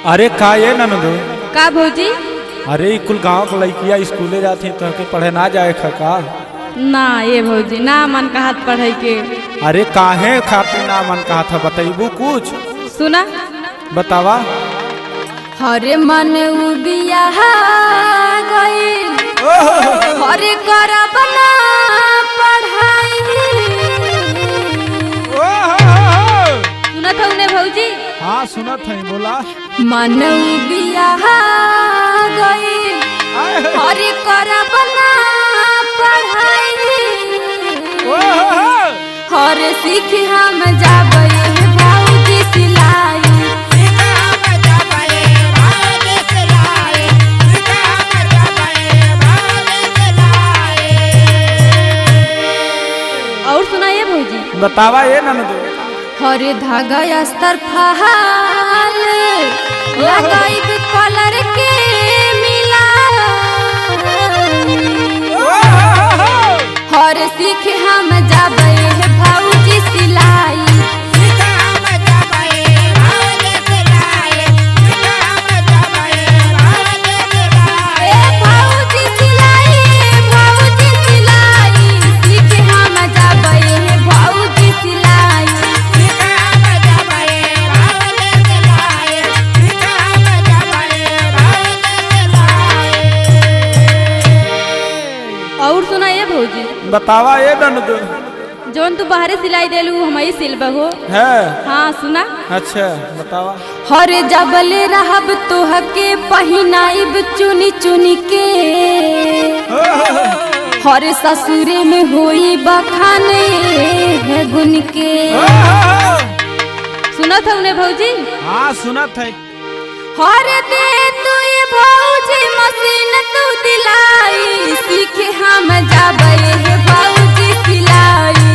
अरे का ये ननदो। का भौजी? अरे कुल गांव के लड़किया स्कूले जाती तो के पढ़े ना जाए का। ना ये भौजी ना मन कहत पढ़े के। अरे काहे खातिर ना मन कहा था बताइबू कुछ। सुना बतावा। हरे मन उबिया गइल हरे करब ना पढ़ाई। सुनत हो ने भौजी? हाँ सुनत है बोला। मन उबिया गइल हरे करब ना पढ़ाई। हरे सीख हम जाबे भौजी सिलाई। और सुनाइए भौजी। बतावा ये ननदो। हरे धागा अस्तर फहाल लगाइब कलर के मिला। हरे सीख हम जाबे भौजी सिलाई। और सुनाइए भौजी। बतावा ये ननदो। जोन तू बाहरे सिलाई देलू हम ही सिलबहो है। हाँ सुना। अच्छा बतावा। हरे जबले रहब तोहके पहिनाइब चुनी चुनी के। हरे ससुरे में होई बखाने है गुन के। सुनत हो ने भौजी? हाँ सुनत है। हरे दे तू ये भौजी मशीन तू दिलाई। सीख हम जाबे भौजी सिलाई।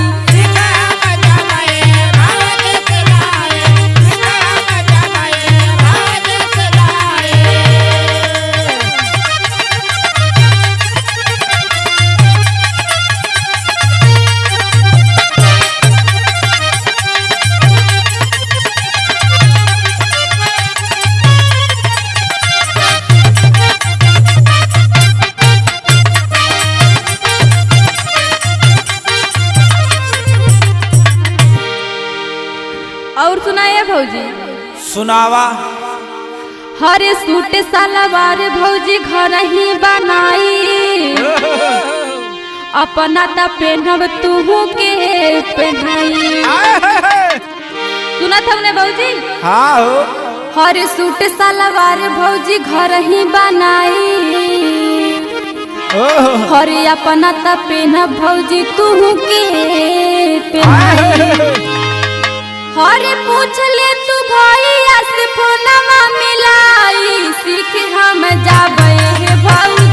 और सुनाइए भौजी। सुनावा। हरे सूट सलवार भौजी घर ही बनाई। अपना त पहनब तू के पहनाई। सुनत हमने भौजी? हाँ हो। हरे सूट सलवार भौजी घर ही बनाई। हरे अपना त पहनब भौजी तू के पहनाई। हरे पूछ ले तू भैया से फोनमा मिलाई। सीख हम जाबे भौजी